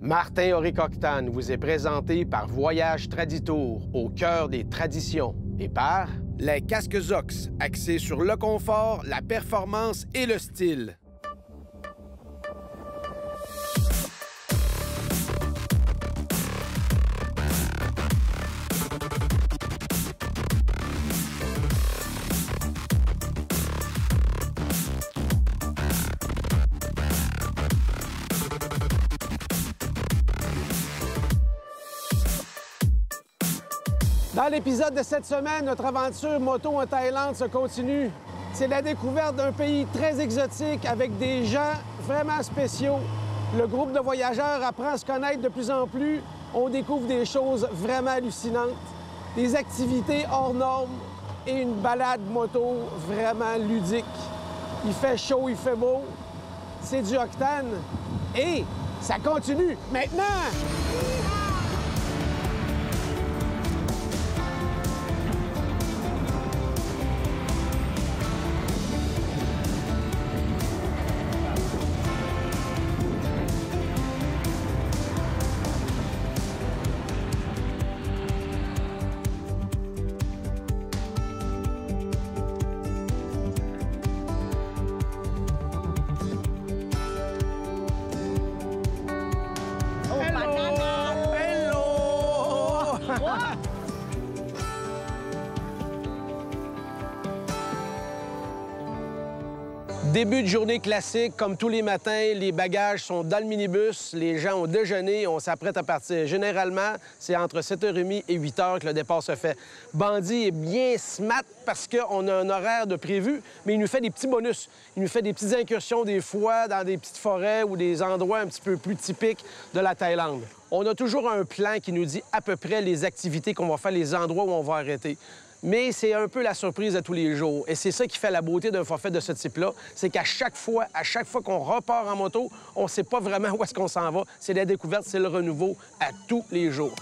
Martin Auric-Octane vous est présenté par Voyage Traditour, au cœur des traditions, et par les casques Zox, axés sur le confort, la performance et le style. Dans l'épisode de cette semaine, notre aventure moto en Thaïlande se continue. C'est la découverte d'un pays très exotique avec des gens vraiment spéciaux. Le groupe de voyageurs apprend à se connaître de plus en plus. On découvre des choses vraiment hallucinantes, des activités hors normes et une balade moto vraiment ludique. Il fait chaud, il fait beau, c'est du octane et ça continue maintenant! Début de journée classique, comme tous les matins, les bagages sont dans le minibus, les gens ont déjeuné, on s'apprête à partir. Généralement, c'est entre 7h30 et 8h que le départ se fait. Bandit est bien smart parce qu'on a un horaire de prévu, mais il nous fait des petits bonus. Il nous fait des petites incursions des fois dans des petites forêts ou des endroits un petit peu plus typiques de la Thaïlande. On a toujours un plan qui nous dit à peu près les activités qu'on va faire, les endroits où on va arrêter. Mais c'est un peu la surprise à tous les jours. Et c'est ça qui fait la beauté d'un forfait de ce type-là, c'est qu'à chaque fois qu'on repart en moto, on ne sait pas vraiment où est-ce qu'on s'en va. C'est la découverte, c'est le renouveau à tous les jours.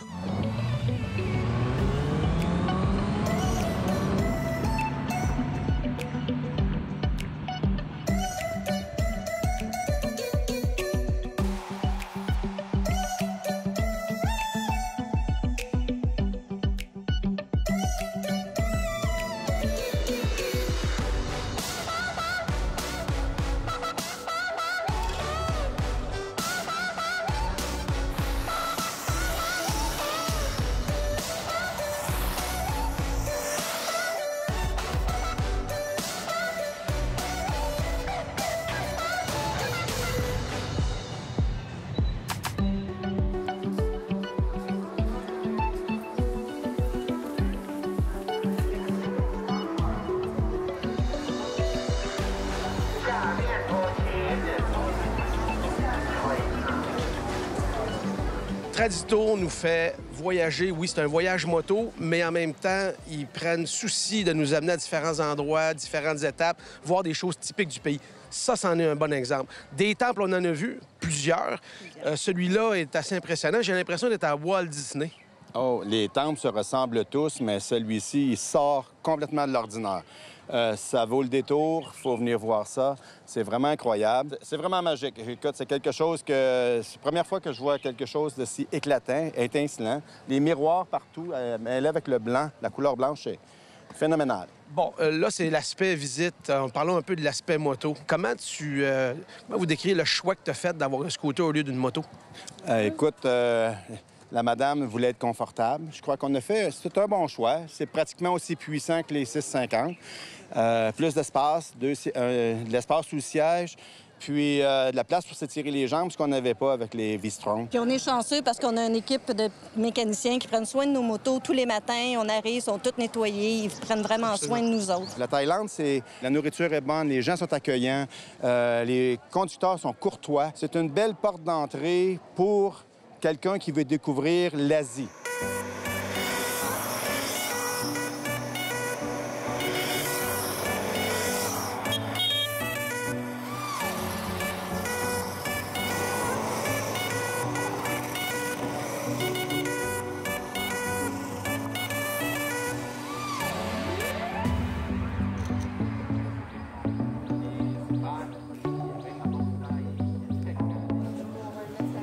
Traditour nous fait voyager. Oui, c'est un voyage moto, mais en même temps, ils prennent souci de nous amener à différents endroits, différentes étapes, voir des choses typiques du pays. Ça, c'en est un bon exemple. Des temples, on en a vu plusieurs. Celui-là est assez impressionnant. J'ai l'impression d'être à Walt Disney. Oh, les temples se ressemblent tous, mais celui-ci, il sort complètement de l'ordinaire. Ça vaut le détour, il faut venir voir ça. C'est vraiment incroyable. C'est vraiment magique. Écoute, c'est quelque chose que... C'est la première fois que je vois quelque chose de si éclatant, étincelant. Les miroirs partout, mêlés avec le blanc, la couleur blanche, c'est phénoménal. Bon, là, c'est l'aspect visite. Parlons un peu de l'aspect moto. Comment vous décrivez le choix que tu as fait d'avoir un scooter au lieu d'une moto? Écoute... La madame voulait être confortable. Je crois qu'on a fait... C'est un bon choix. C'est pratiquement aussi puissant que les 650. Plus d'espace, de l'espace sous le siège, puis de la place pour s'étirer les jambes, ce qu'on n'avait pas avec les V-Strom. Puis on est chanceux parce qu'on a une équipe de mécaniciens qui prennent soin de nos motos tous les matins. On arrive, ils sont tous nettoyés, ils prennent vraiment soin de nous autres. La Thaïlande, la nourriture est bonne, les gens sont accueillants, les conducteurs sont courtois. C'est une belle porte d'entrée pour quelqu'un qui veut découvrir l'Asie.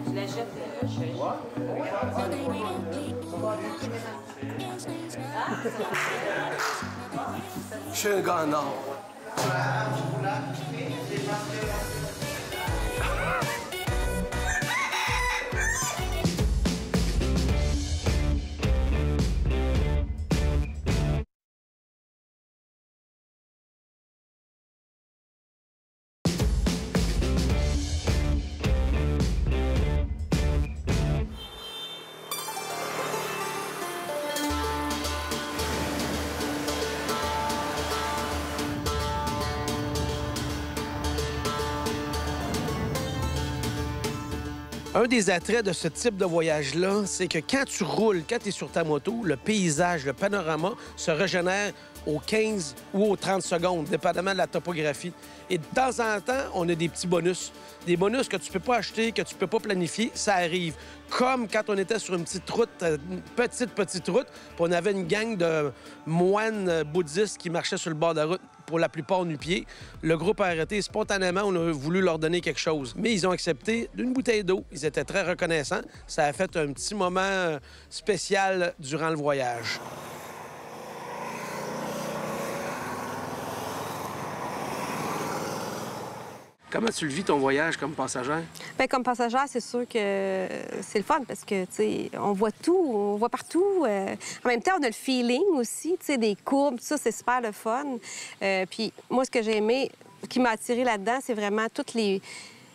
Je la jette. Je suis un gars en or. Un des attraits de ce type de voyage-là, c'est que quand tu roules, quand tu es sur ta moto, le paysage, le panorama se régénère aux 15 ou aux 30 secondes, dépendamment de la topographie. Et de temps en temps, on a des petits bonus. Des bonus que tu peux pas acheter, que tu peux pas planifier, ça arrive. Comme quand on était sur une petite route, une petite route, puis on avait une gang de moines bouddhistes qui marchaient sur le bord de la route, pour la plupart nu-pieds. Le groupe a arrêté. Spontanément, on a voulu leur donner quelque chose. Mais ils ont accepté d'une bouteille d'eau. Ils étaient très reconnaissants. Ça a fait un petit moment spécial durant le voyage. Comment tu le vis, ton voyage, comme passagère? Bien, comme passagère, c'est sûr que c'est le fun parce que, tu sais, on voit tout, on voit partout. En même temps, on a le feeling aussi, tu sais, des courbes, tout ça, c'est super le fun. Puis moi, ce que j'ai aimé, qui m'a attiré là-dedans, c'est vraiment toutes les...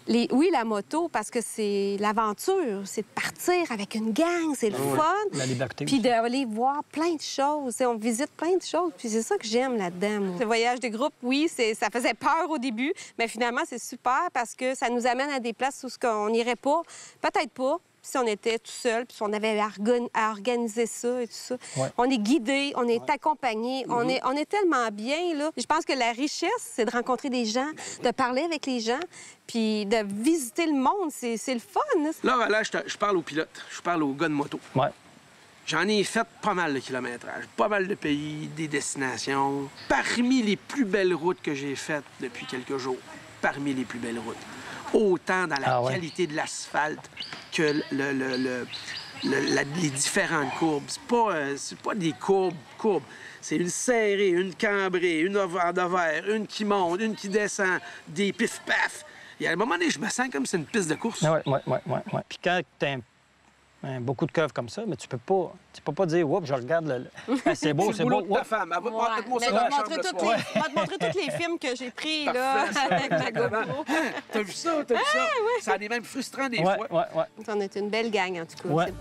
Oui, la moto, parce que c'est l'aventure, c'est de partir avec une gang, c'est le fun. La liberté. Puis d'aller voir plein de choses. T'sais, on visite plein de choses, puis c'est ça que j'aime là-dedans, moi. Le voyage de groupe, oui, ça faisait peur au début, mais finalement, c'est super parce que ça nous amène à des places où on n'irait pas, peut-être pas, si on était tout seul, puis si on avait à organiser ça et tout ça. Ouais. On est guidé, on est accompagné, on est tellement bien, là. Je pense que la richesse, c'est de rencontrer des gens, de parler avec les gens, puis de visiter le monde. C'est le fun. Là, je parle aux pilotes, je parle aux gars de moto. Ouais. J'en ai fait pas mal de kilométrage, pas mal de pays, des destinations. Parmi les plus belles routes que j'ai faites depuis quelques jours, parmi les plus belles routes. Autant dans la qualité de l'asphalte que les différentes courbes. C'est pas des courbes. C'est une serrée, une cambrée, une en devers, une qui monte, une qui descend, des pif-paf. Et à un moment donné, je me sens comme c'est une piste de course. Oui. Puis quand tu as beaucoup de curves comme ça, mais tu peux pas dire, oups, je regarde c'est beau, c'est beau. C'est ta femme. Elle va te montrer te montrer tous les films que j'ai pris, là, avec la GoPro. T'as vu ça? Ça en est même frustrant des fois. Ouais. On est une belle gang, en tout cas. Ouais.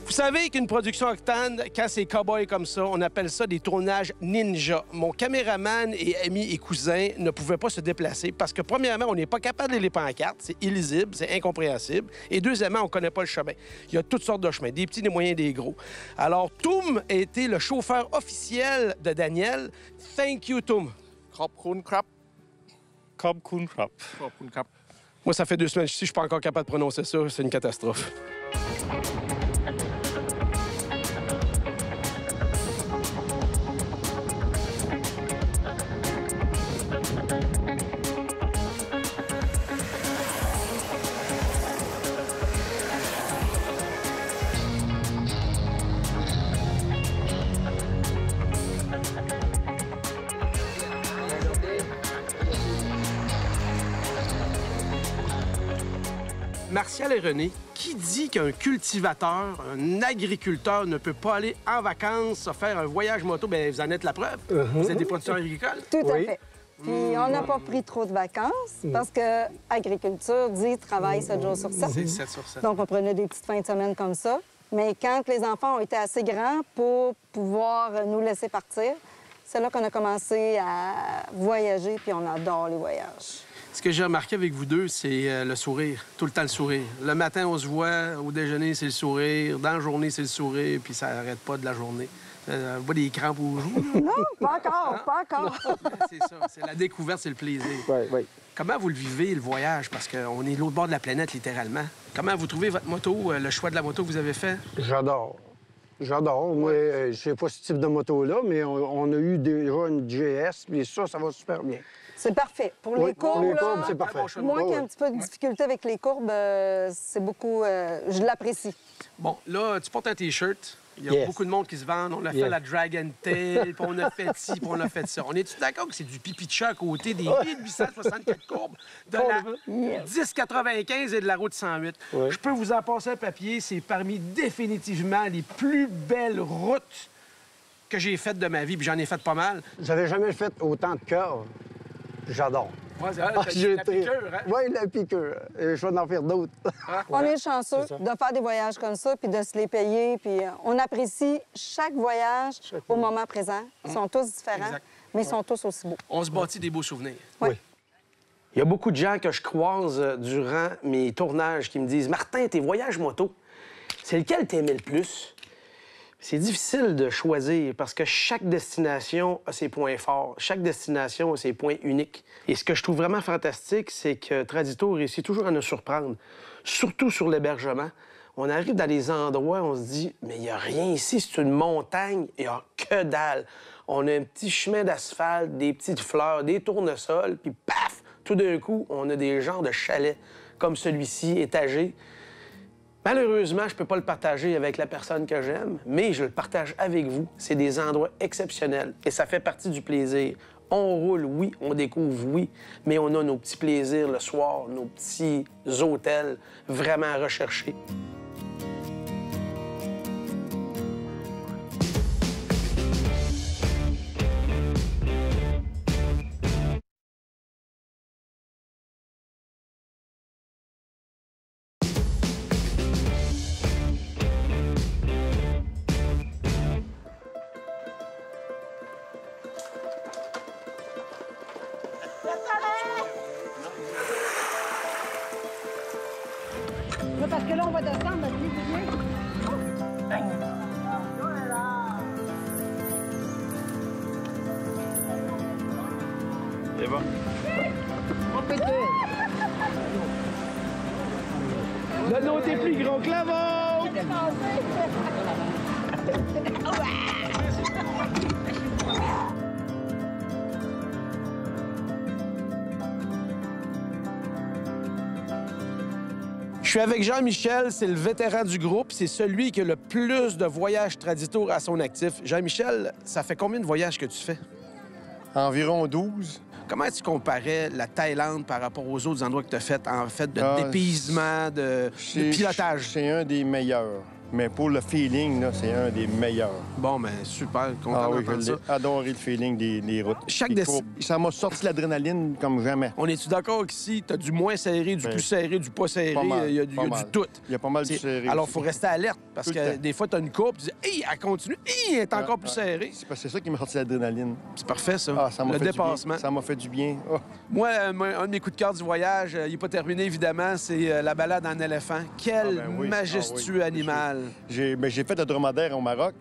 Vous savez qu'une production Octane, quand c'est cow-boy comme ça, on appelle ça des tournages ninja. Mon caméraman et ami et cousin ne pouvaient pas se déplacer parce que, premièrement, on n'est pas capable de lire les pancartes, c'est illisible, c'est incompréhensible. Et deuxièmement, on ne connaît pas le chemin. Il y a toutes sortes de chemins, des petits, des moyens, des gros. Alors, Toum a été le chauffeur officiel de Daniel. Thank you, Toum. Moi, ça fait 2 semaines que je suis pas encore capable de prononcer ça. C'est une catastrophe. Martial et René, qui dit qu'un cultivateur, un agriculteur ne peut pas aller en vacances, faire un voyage moto? Bien, vous en êtes la preuve. Vous êtes des producteurs agricoles. Tout à fait. Puis on n'a pas pris trop de vacances parce que agriculture dit travail 7 jours sur 7. C'est 7 sur 7. Donc, on prenait des petites fins de semaine comme ça. Mais quand les enfants ont été assez grands pour pouvoir nous laisser partir, c'est là qu'on a commencé à voyager, puis on adore les voyages. Ce que j'ai remarqué avec vous deux, c'est le sourire. Tout le temps le sourire. Le matin, on se voit. Au déjeuner, c'est le sourire. Dans la journée, c'est le sourire. Puis ça n'arrête pas de la journée. Pas des crampes aux joues. Non, pas encore, pas encore. C'est ça, c'est la découverte, c'est le plaisir. Oui. Comment vous le vivez, le voyage? Parce qu'on est de l'autre bord de la planète, littéralement. Comment vous trouvez votre moto, le choix de la moto que vous avez fait? J'adore. J'adore. Moi, je sais pas ce type de moto-là, mais on a eu déjà une GS, puis ça va super bien. C'est parfait. Pour Oui, les courbes, pour les là, courbes, c'est parfait. moi qui ai Oui. un petit peu de difficulté avec les courbes, c'est beaucoup... je l'apprécie. Bon, là, tu portes un T-shirt. Il y a Yes. beaucoup de monde qui se vendent. On a fait Yes. la Dragon Tail, puis on a fait ci, puis on a fait ça. On est-tu d'accord que c'est du pipi de chat à côté des 1864 courbes de la 1095 et de la route 108? Oui. Je peux vous en passer un papier. C'est parmi définitivement les plus belles routes que j'ai faites de ma vie, puis j'en ai fait pas mal. J'avais jamais fait autant de curves. J'adore. Ouais, c'est vrai, J'ai la piqûre, hein? Oui, la piqûre. Je vais en faire d'autres. On est chanceux de faire des voyages comme ça, puis de se les payer. Puis on apprécie chaque voyage au moment présent. Ils sont tous différents, Exact. mais ils sont tous aussi beaux. On se bâtit des beaux souvenirs. Oui. Il y a beaucoup de gens que je croise durant mes tournages qui me disent « Martin, tes voyages moto, c'est lequel t'aimais le plus? » C'est difficile de choisir parce que chaque destination a ses points forts. Chaque destination a ses points uniques. Et ce que je trouve vraiment fantastique, c'est que Tradito réussit toujours à nous surprendre, surtout sur l'hébergement. On arrive dans des endroits où on se dit « Mais il n'y a rien ici, c'est une montagne, il n'y a que dalle. » On a un petit chemin d'asphalte, des petites fleurs, des tournesols, puis paf! Tout d'un coup, on a des genres de chalets comme celui-ci, étagé. Malheureusement, je ne peux pas le partager avec la personne que j'aime, mais je le partage avec vous. C'est des endroits exceptionnels et ça fait partie du plaisir. On roule, oui, on découvre, oui, mais on a nos petits plaisirs le soir, nos petits hôtels vraiment recherchés. Parce que là, on va descendre notre ligne. C'est bon. Le nôtre est plus gros que la vôtre! Je suis avec Jean-Michel, c'est le vétéran du groupe. C'est celui qui a le plus de voyages Tradito à son actif. Jean-Michel, ça fait combien de voyages que tu fais? Environ 12. Comment tu comparais la Thaïlande par rapport aux autres endroits que tu as fait, en fait, de Ah, dépaysement, de pilotage? C'est un des meilleurs. Mais pour le feeling, là, c'est un des meilleurs. Bon, ben super, content Ah oui, d'entendre j'ai ça. adoré le feeling des routes. Chaque Des des- courbes. Ça m'a sorti l'adrénaline comme jamais. On est-tu d'accord qu'ici, tu as du moins serré, du Ben, plus serré, du pas serré, pas mal, il y a du pas mal. tout. Il y a pas mal de C'est- serré Alors, il aussi. faut rester alerte parce Tout le que temps. des fois, tu as une courbe, tu dis, hey, elle continue, hey, elle est encore plus serrée. C'est parce que c'est ça qui m'a sorti l'adrénaline. C'est parfait, ça. Ah, ça m'a le fait dépassement. du bien. Ça m'a fait du bien. Oh. Moi, un de mes coups de cœur du voyage, il n'est pas terminé, évidemment, c'est la balade en éléphant. Quel Ah, ben oui. majestueux Ah oui. animal. J'ai fait le dromadaire au Maroc,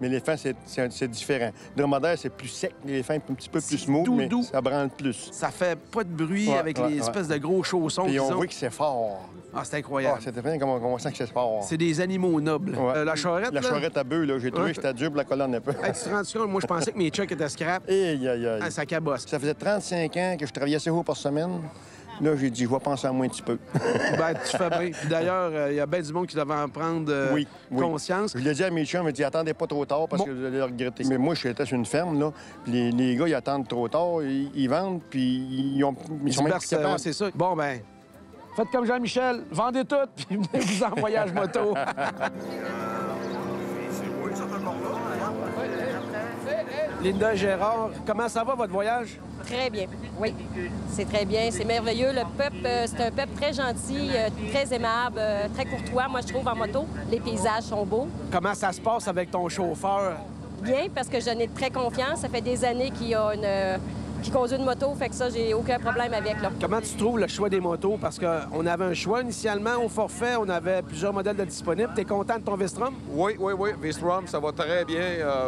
mais l'éléphant, c'est différent. Le dromadaire, c'est plus sec. L'éléphant est un petit peu plus smooth, doux, mais doux. ça branle plus. Ça fait pas de bruit Ouais, avec ouais, les ouais. espèces de gros chaussons Puis qu'ils on ont. voit que c'est fort. Ah, c'est Ah, incroyable. c'est bien comme on sent que c'est fort. C'est des animaux nobles. Ouais. La charrette, La là? charrette à bœufs, là, j'ai trouvé Ouais. que c'était dur pour la colonne un peu. Hey, tu te rends compte? Moi, je pensais que mes chucks étaient scrap. Aïe, aïe, aïe. Ah, ça cabosse. Ça faisait 35 ans que je travaillais 6 jours par semaine. Là, j'ai dit, je vais penser à moi un petit peu. Ben, tu fais bien. Puis d'ailleurs, il y a bien du monde qui devait en prendre Oui, oui. conscience. Je l'ai dit à mes chums, ils m'ont dit, attendez pas trop tard parce Bon. que vous allez le regretter. Mais moi, j'étais sur une ferme, là. Puis les gars, ils attendent trop tard, ils vendent, puis ils sont même Disperse, plus capables. c'est ça. Bon, ben, faites comme Jean-Michel, vendez tout, puis venez-vous en voyage moto. Linda Gérard, comment ça va, votre voyage? Très bien. Oui, c'est très bien. C'est merveilleux. Le peuple, c'est un peuple très gentil, très aimable, très courtois, moi, je trouve, en moto. Les paysages sont beaux. Comment ça se passe avec ton chauffeur? Bien, parce que je n'ai très confiance. Ça fait des années qu'il y a qui conduit une moto, fait que ça, j'ai aucun problème avec, là. Comment tu trouves le choix des motos? Parce qu'on avait un choix initialement au forfait, on avait plusieurs modèles de disponibles. T'es content de ton V-Strom? Oui. V-Strom, ça va très bien.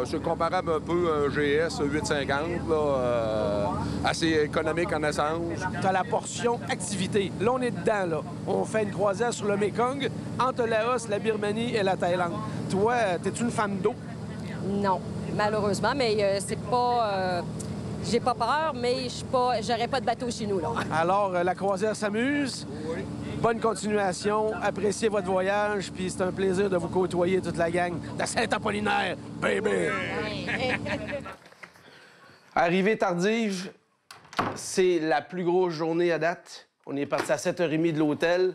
C'est comparable un peu à un GS 850, là, assez économique en essence. T'as la portion activité. Là, on est dedans, là. On fait une croisière sur le Mekong, entre le Laos, la Birmanie et la Thaïlande. Toi, t'es-tu une fan d'eau? Non, malheureusement, mais c'est pas... j'ai pas peur, mais j'aurais pas de bateau chez nous, là. Alors, la croisière s'amuse. Oui. Bonne continuation. Appréciez votre voyage, puis c'est un plaisir de vous côtoyer, toute la gang de Saint-Apollinaire, baby! Arrivée tardive, c'est la plus grosse journée à date. On est parti à 7h30 de l'hôtel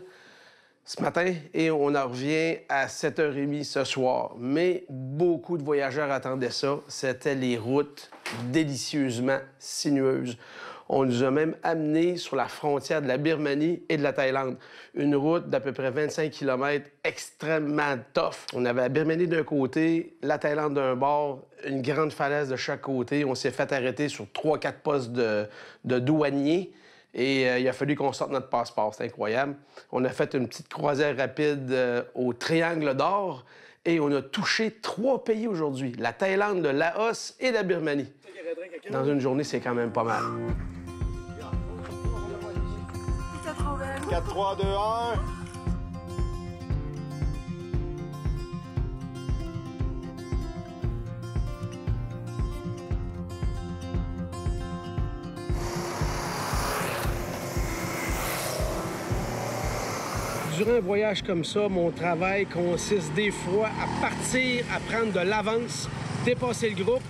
ce matin et on en revient à 7h30 ce soir. Mais beaucoup de voyageurs attendaient ça. C'était les routes délicieusement sinueuses. On nous a même amenés sur la frontière de la Birmanie et de la Thaïlande. Une route d'à peu près 25 km extrêmement tough. On avait la Birmanie d'un côté, la Thaïlande d'un bord, une grande falaise de chaque côté. On s'est fait arrêter sur 3-4 postes de douaniers. Et il a fallu qu'on sorte notre passeport. C'est incroyable. On a fait une petite croisière rapide au Triangle d'Or et on a touché 3 pays aujourd'hui. La Thaïlande, le Laos et la Birmanie. Dans une journée, c'est quand même pas mal. 4, 3, 2, 1. Durant un voyage comme ça, mon travail consiste des fois à partir, à prendre de l'avance, dépasser le groupe,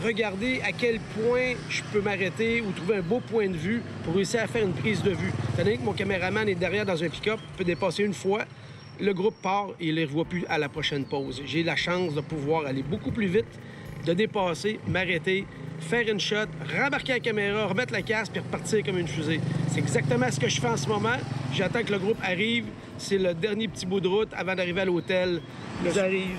regarder à quel point je peux m'arrêter ou trouver un beau point de vue pour réussir à faire une prise de vue. Étant donné que mon caméraman est derrière dans un pick-up, peut dépasser une fois, le groupe part et il ne les revoit plus à la prochaine pause. J'ai la chance de pouvoir aller beaucoup plus vite, de dépasser, m'arrêter, faire une shot, rembarquer la caméra, remettre la casse puis repartir comme une fusée. C'est exactement ce que je fais en ce moment. J'attends que le groupe arrive. C'est le dernier petit bout de route avant d'arriver à l'hôtel. Ils arrivent.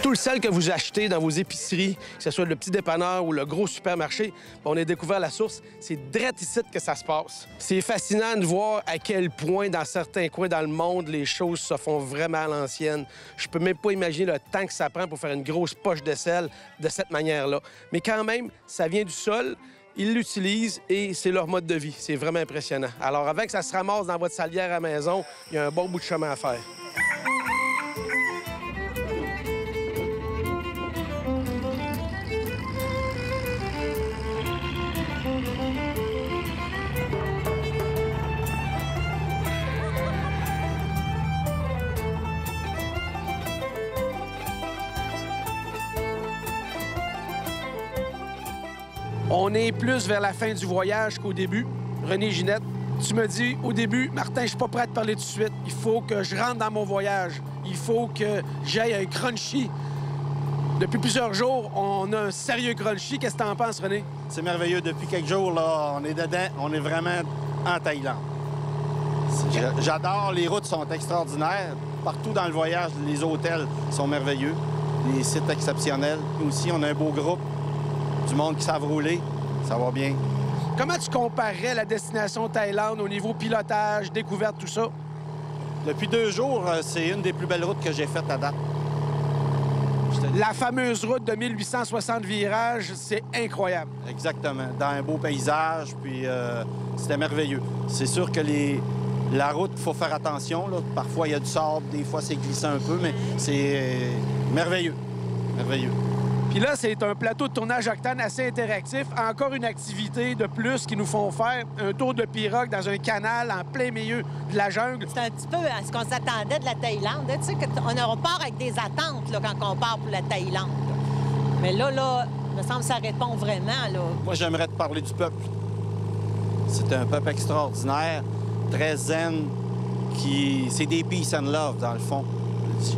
Tout le sel que vous achetez dans vos épiceries, que ce soit le petit dépanneur ou le gros supermarché, on a découvert la source. C'est direct ici que ça se passe. C'est fascinant de voir à quel point, dans certains coins dans le monde, les choses se font vraiment à l'ancienne. Je peux même pas imaginer le temps que ça prend pour faire une grosse poche de sel de cette manière-là. Mais quand même, ça vient du sol. Ils l'utilisent et c'est leur mode de vie. C'est vraiment impressionnant. Alors, avant que ça se ramasse dans votre salière à la maison, il y a un bon bout de chemin à faire. On est plus vers la fin du voyage qu'au début. René, Ginette, tu me dis au début, Martin, je suis pas prêt à te parler tout de suite. Il faut que je rentre dans mon voyage. Il faut que j'aille un crunchy. Depuis plusieurs jours, on a un sérieux crunchy. Qu'est-ce que t'en penses, René? C'est merveilleux. Depuis quelques jours, là, on est dedans. On est vraiment en Thaïlande. J'adore. Les routes sont extraordinaires. Partout dans le voyage, les hôtels sont merveilleux. Les sites exceptionnels. Nous aussi, on a un beau groupe. Du monde qui savent rouler, ça va bien. Comment tu comparerais la destination Thaïlande au niveau pilotage, découverte, tout ça? Depuis 2 jours, c'est une des plus belles routes que j'ai faites à date. La fameuse route de 1860 virages, c'est incroyable. Exactement. Dans un beau paysage, puis c'était merveilleux. C'est sûr que les La route, il faut faire attention. Là. Parfois, il y a du sable, des fois, c'est glissant un peu, mais c'est merveilleux. Merveilleux. Puis là, c'est un plateau de tournage octane assez interactif. Encore une activité de plus qui nous font faire un tour de pirogue dans un canal en plein milieu de la jungle. C'est un petit peu à ce qu'on s'attendait de la Thaïlande. Tu sais, on part avec des attentes là, quand on part pour la Thaïlande. Mais là, il me semble que ça répond vraiment. Là. Moi, j'aimerais te parler du peuple. C'est un peuple extraordinaire, très zen, c'est des peace and love, dans le fond.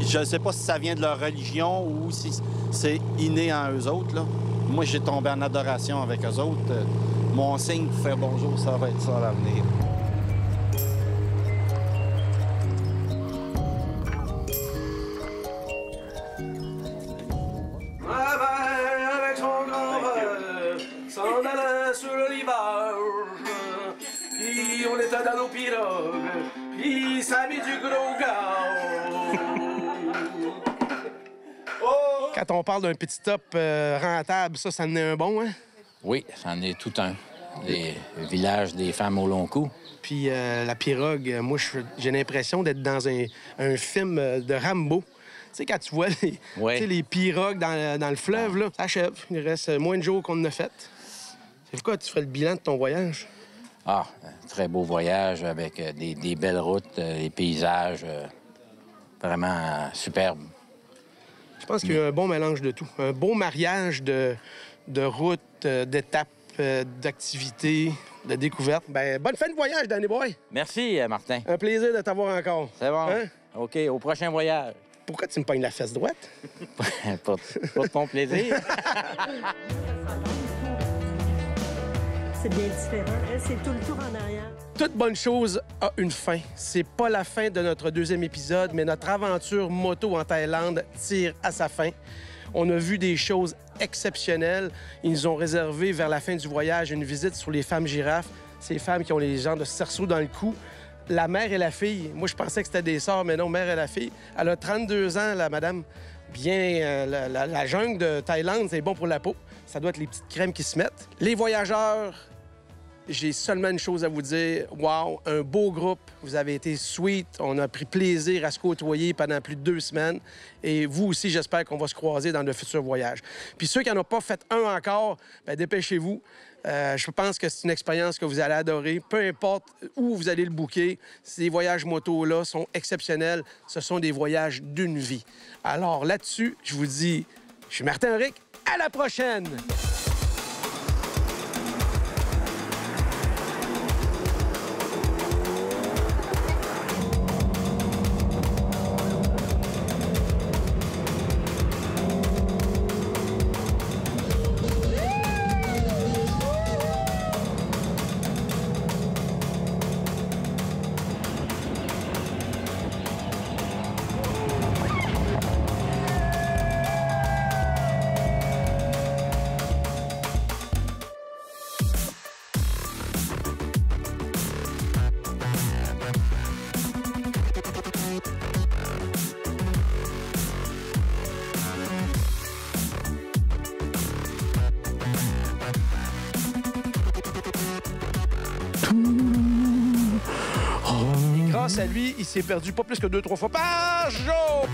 Je ne sais pas si ça vient de leur religion ou si c'est inné en eux autres. Là. Moi, j'ai tombé en adoration avec eux autres. Mon signe pour faire bonjour, ça va être ça à l'avenir. Avec son grand-père, s'en allant sur le rivage, puis on était dans nos pirogues, puis ça a mis du gros gaz. Quand on parle d'un petit top rentable, ça en est un bon, hein? Oui, c'en est tout un. Les villages des femmes au long cou. Puis la pirogue, moi, j'ai l'impression d'être dans un film de Rambo. Tu sais, quand tu vois les pirogues dans le fleuve, là, ça achève. Il reste moins de jours qu'on en a fait. C'est quoi, tu fais le bilan de ton voyage? Ah, un très beau voyage avec des belles routes, des paysages vraiment superbes. Je pense qu'il y a eu un bon mélange de tout. Un beau mariage de routes, d'étapes, d'activités, de découvertes. Ben, bonne fin de voyage, Danny Boy! Merci, Martin. Un plaisir de t'avoir encore. C'est bon. Hein? OK, au prochain voyage. Pourquoi tu me pognes la fesse droite? pour ton plaisir. C'est bien différent. C'est tout le tour en arrière. Toute bonne chose a une fin. C'est pas la fin de notre deuxième épisode, mais notre aventure moto en Thaïlande tire à sa fin. On a vu des choses exceptionnelles. Ils nous ont réservé vers la fin du voyage une visite sur les femmes girafes. Ces femmes qui ont les genres de cerceaux dans le cou. La mère et la fille. Moi, je pensais que c'était des sœurs, mais non, mère et la fille. Elle a 32 ans, la madame. Bien, la jungle de Thaïlande, c'est bon pour la peau. Ça doit être les petites crèmes qui se mettent. Les voyageurs, j'ai seulement une chose à vous dire. Wow, un beau groupe. Vous avez été sweet. On a pris plaisir à se côtoyer pendant plus de 2 semaines. Et vous aussi, j'espère qu'on va se croiser dans de futurs voyages. Puis ceux qui n'en ont pas fait un encore, bien, dépêchez-vous. Je pense que c'est une expérience que vous allez adorer. Peu importe où vous allez le booker, ces voyages moto-là sont exceptionnels. Ce sont des voyages d'une vie. Alors là-dessus, je vous dis, je suis Martin Henrique. À la prochaine! Grâce à lui, il s'est perdu pas plus que 2-3 fois par jour.